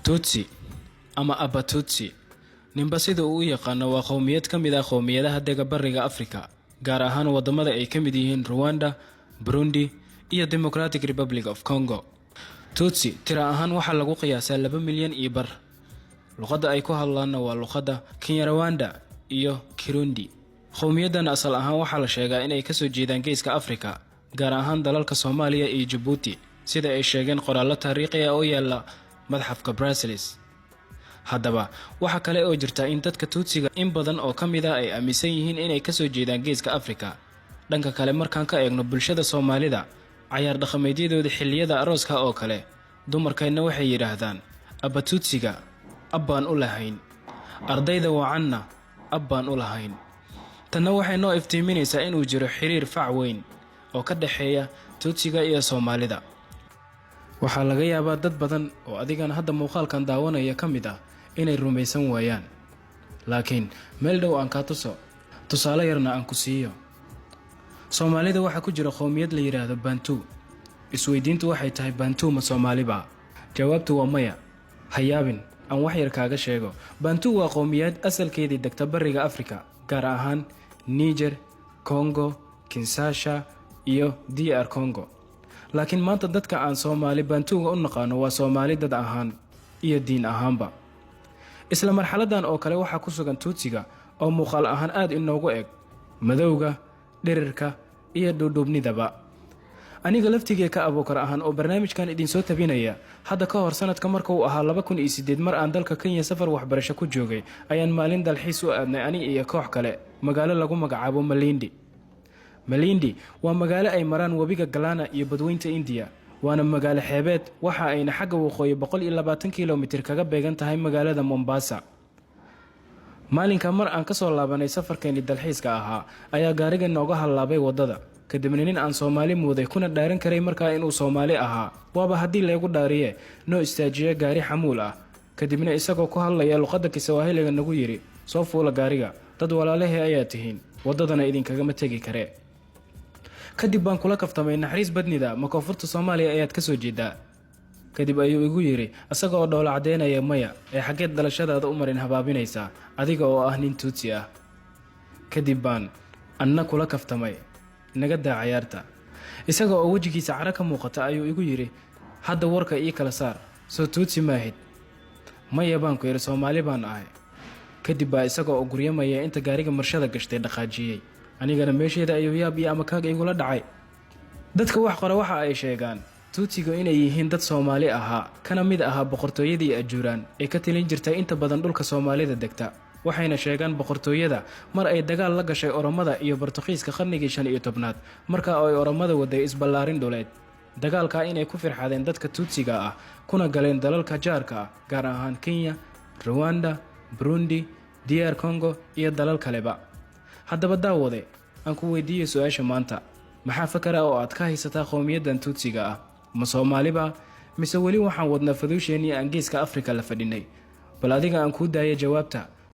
Tutsi ama Abatutsi ninba sida uu yaqaan waa qowmiyad ka mid ah qowmiyadaha dega bariga Afrika, gaar ahaan wadamada ay ka mid yihiin Rwanda, Burundi iyo Democratic Republic of Congo. Tutsi tira ahaan waxa lagu qiyaasaa 2 milyan iyo bar. Luqadda ay ku hadlaan waa luqadda Kinyarwanda iyo Kirundi. Qowmiyadan asal ahaan waxa la sheegaa inay ka soo jeedaan geeska Afrika, gaar ahaan dalalka Soomaaliya iyo Djibouti, sida ay sheegeen qoraallo taariikhi ah oo yaala madxafka Brussels. Haddaba waxa kale oo jirta in dadka Tutsiga in badan oo ka mid ah ay aaminsan yihiin inay ka soo jeedaan geeska Afrika. Dhanka kale markaan ka eegno bulshada Soomaalida, cayaar dhaqameedyadooda xilliyada arooska oo kale, dumarkayna waxay yiraahdaan Abatutsiga abbaan u lahayn, ardayda wacanna abbaan u lahayn. Tanna waxay noo iftiiminaysaa inuu jiro xiriir fac weyn oo ka dhaxeeya Tutsiga iyo Soomaalida. Waxaa laga yaabaa dad badan oo adigana hadda muuqaalkan daawanaya ka mid ah inay rumaysan waayaan, laakiin meel dhow aan ka tuso, tusaale yarna aan ku siiyo. Soomaalida waxa ku jira qowmiyad la yiraahdo Bantu. Isweydiintu waxay tahay Bantu ma Soomaaliba? Jawaabtu waa maya. Hayaabin aan wax yar kaaga sheego. Bantu waa qowmiyad asalkeedii degta bariga Afrika, gaar ahaan Niger, Congo, Kinshasa iyo DR Congo. Laakiin maanta dadka aan Soomaali Bantuga u naqaano waa Soomaali dad ahaan iyo diin ahaanba. Isla marxaladan oo kale waxa ku sugan Tutsiga oo muuqaal ahaan aad inoogu eg madowga, dhirirka iyo duuduubnidaba. Aniga laftigay ka Abuukar ahaan oo barnaamijkan idin soo tabinaya hadda ka hor sanadka marka uu ahaa 2008 mar aan dalka Kenya safar waxbarasho ku joogay ayaan maalin dalxiis u aadnay ani iyo koox kale magaalo lagu magacaabo Malindi. Malindi waa magaalo ay maraan wabiga Galana iyo badweynta India, waana magaalo xeebeed waxa ayna xagga waqooyi 120 kiiloomitir kaga beegan tahay magaalada Mombasa. Maalinka mar aan ka soo laabanay safarkeeni dalxiiska ahaa ayaa gaariga nooga halaabay wadada, kadibna nin aan Soomaali muuday kuna dhaaran karay markaa inuu Soomaali ahaa waaba haddii leegu dhaariye noo istaajiye gaari xamuul ah, kadibna isagoo ku hadlaya luqadda Kiswahiliga nagu yiri soo fuula gaariga, dad walaalahay ayaa tihiin, wadadana idinkagama tegi karee. Kadib baan kula kaftamay naxariis badnida ma koonfurta Soomaaliya ayaad ka soo jeedaa. Kadib ayuu igu yiri asaga oo dhoola cadeynaya maya ee xageed dalashadaada u marin habaabinaysa adiga oo ah nin Tutsi ah. Kadib baan anna kula kaftamay naga daa ciyaarta. Isaga oo wajigiisa cara ka muuqata ayuu igu yiri hadda warka ii kala saar, soo Tutsi maahid? Maya baan ku yiri Soomaali baan ahay. Kadib baa isaga oo guryamaya inta gaariga marshada gashtay dhaqaajiyay, anigana meesheeda ayuu yaab iyo amakaaga igula dhacay. Dadka wax qora waxa ay sheegaan Tutsiga inay yihiin dad Soomaali ahaa, kana mid ahaa boqortooyadii Ajuuraan ee ka talin jirtay inta badan dhulka Soomaalida degta. Waxayna sheegaan boqortooyada mar ay dagaal la gashay Oromada iyo Boortaqiiska qarnigii 15aad marka ay Oromada waday isballaarin dhuleed. Dagaalka inay ku firxadeen dadka Tutsiga ah kuna galeen dalalka jaarka ah, gaar ahaan Kenya, Rwanda, Burundi, DR Congo iyo dalal kaleba. Haddaba daawade aan ku weydiiyo su'aasha maanta, maxaa fakara oo aad ka haysataa qowmiyadan Tutsiga ah? Ma Soomaaliba mise weli waxaan wadnaa faduusheennii aan geeska Afrika la fadhinay? Bal adiga aan ku daaya jawaabta.